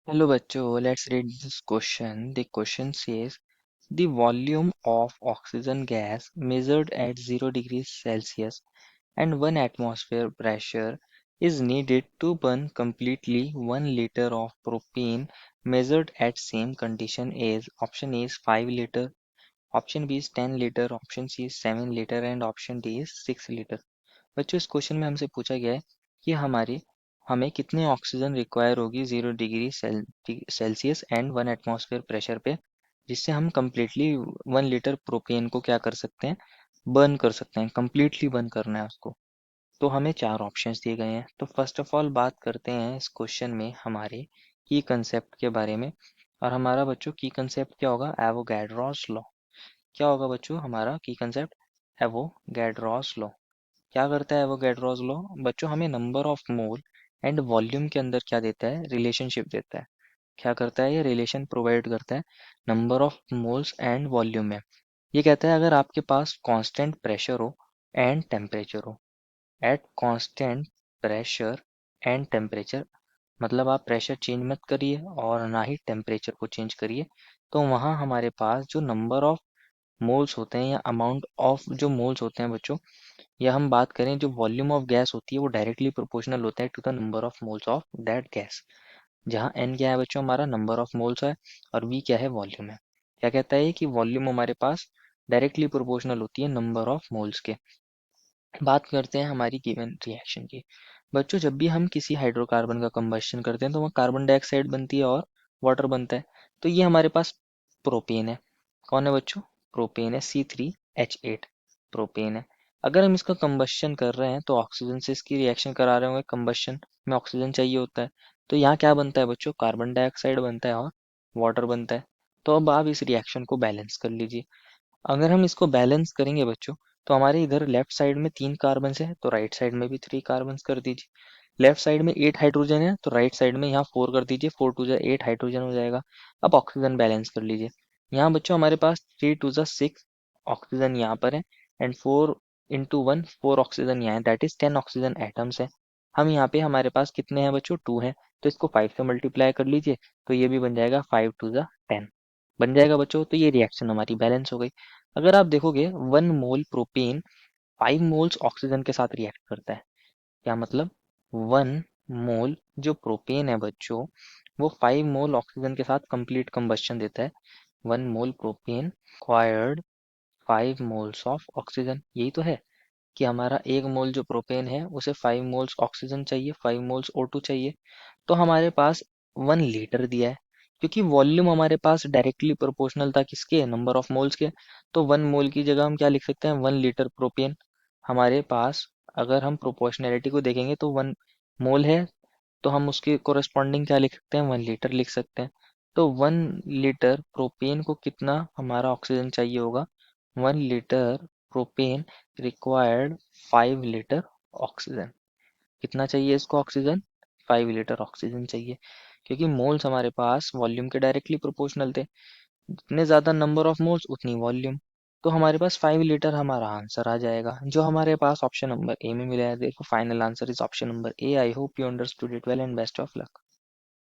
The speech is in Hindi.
Hello bachcho, let's read this question. The question says the volume of oxygen gas measured at 0 degrees Celsius and 1 atmosphere pressure is needed to burn completely 1 liter of propane measured at same condition as option A is 5 liter, option B is 10 liter, option C is 7 liter and option D is 6 liter. बच्चों इस क्वेश्चन में हमसे पूछा गया है कि हमें कितने ऑक्सीजन रिक्वायर होगी 0 degree Celsius and 1 atmosphere pressure पे, जिससे हम कम्प्लीटली 1 लीटर प्रोपेन को क्या कर सकते हैं, बर्न कर सकते हैं, कम्प्लीटली बर्न करना है उसको। तो हमें चार ऑप्शंस दिए गए हैं। तो फर्स्ट ऑफ ऑल बात करते हैं इस क्वेश्चन में हमारे की कंसेप्ट के बारे में। और हमारा बच्चों की कंसेप्ट क्या होगा, एवोगैड्रोस लॉ। क्या होगा बच्चों हमारा की कंसेप्ट, एवोगैड्रोस लॉ। क्या करता है एवोगैड्रोस लॉ बच्चों, हमें number of mole and volume के अंदर क्या देता है, रिलेशनशिप देता है। क्या करता है, ये रिलेशन प्रोवाइड करता है number of moles and volume में। ये कहता है अगर आपके पास कांस्टेंट प्रेशर हो एंड टेम्परेचर हो, at constant pressure and temperature, मतलब आप प्रेशर चेंज मत करिए और ना ही टेम्परेचर को चेंज करिए, तो वहाँ हमारे पास जो नंबर ऑफ मोल्स होते हैं या अमाउंट ऑफ जो मोल्स होते हैं बच्चों, या हम बात करें जो वॉल्यूम ऑफ गैस होती है, वो डायरेक्टली प्रोपोर्शनल होता है to the number of moles of that gas. जहाँ एन क्या है बच्चों, हमारा नंबर ऑफ मोल्स है, और वी क्या है, वॉल्यूम है। क्या कहता है कि वॉल्यूम हमारे पास डायरेक्टली प्रोपोर्शनल होती है नंबर ऑफ मोल्स के। बात करते हैं हमारी गिवन रिएक्शन की। बच्चों जब भी हम किसी हाइड्रोकार्बन का कंबशन करते हैं तो वह कार्बन डाइऑक्साइड बनती है और वाटर बनता है। तो ये हमारे पास प्रोपेन है। कौन है बच्चों, प्रोपेन है, C3H8 प्रोपेन है। अगर हम इसका कंबशन कर रहे हैं तो ऑक्सीजन से इसकी रिएक्शन करा रहे होंगे, कंबशन में ऑक्सीजन चाहिए होता है। तो यहाँ क्या बनता है बच्चों, कार्बन डाइऑक्साइड बनता है और वाटर बनता है। तो अब आप इस रिएक्शन को बैलेंस कर लीजिए। अगर हम इसको बैलेंस करेंगे बच्चों, तो हमारे इधर लेफ्ट साइड में 3 कार्बन है तो राइट साइड में भी 3 कार्बन कर दीजिए। लेफ्ट साइड में 8 हाइड्रोजन है तो राइट साइड में यहाँ 4 कर दीजिए, 4 टू 8 हाइड्रोजन हो जाएगा। अब ऑक्सीजन बैलेंस कर लीजिए। यहाँ बच्चों हमारे पास 3 टू 6 ऑक्सीजन यहाँ पर है, एंड 4 into 1 4 ऑक्सीजन यहाँ है, दैट इज 10 ऑक्सीजन एटम्स है। हम यहाँ पे हमारे पास कितने हैं बच्चों, 2 हैं, तो इसको 5 से मल्टीप्लाई कर लीजिए, तो ये भी बन जाएगा 5 टू 10 बन जाएगा बच्चों। तो ये रिएक्शन हमारी बैलेंस हो गई। अगर आप देखोगे 1 मोल प्रोपेन 5 मोल्स ऑक्सीजन के साथ रिएक्ट करता है। क्या मतलब, 1 मोल जो प्रोपेन है बच्चों, वो 5 मोल ऑक्सीजन के साथ कंप्लीट कंबस्शन देता है। 1 mole propane required 5 moles of oxygen. यही तो है कि हमारा 1 मोल जो प्रोपेन है उसे 5 मोल्स ऑक्सीजन चाहिए, 5 मोल्स O2 चाहिए। तो हमारे पास 1 लीटर दिया है, क्योंकि वॉल्यूम हमारे पास डायरेक्टली प्रोपोर्शनल था किसके, नंबर ऑफ मोल्स के। तो 1 मोल की जगह हम क्या लिख सकते हैं, 1 लीटर प्रोपेन। हमारे पास अगर हम प्रोपोर्शनैलिटी को देखेंगे तो 1 मोल है, तो हम उसके कोरस्पॉन्डिंग क्या लिख सकते हैं, 1 लीटर लिख सकते हैं। तो 1 लीटर प्रोपेन को कितना हमारा ऑक्सीजन चाहिए होगा, 1 litre propane required 5 litre oxygen. कितना चाहिए इसको ऑक्सीजन, 5 लीटर ऑक्सीजन चाहिए, क्योंकि मोल्स हमारे पास वॉल्यूम के डायरेक्टली प्रोपोर्शनल थे। जितने ज्यादा नंबर ऑफ मोल्स उतनी वॉल्यूम। तो हमारे पास 5 लीटर हमारा आंसर आ जाएगा, जो हमारे पास ऑप्शन नंबर ए में मिला है। देखो final answer is option number A. I hope you understood it well and best of luck.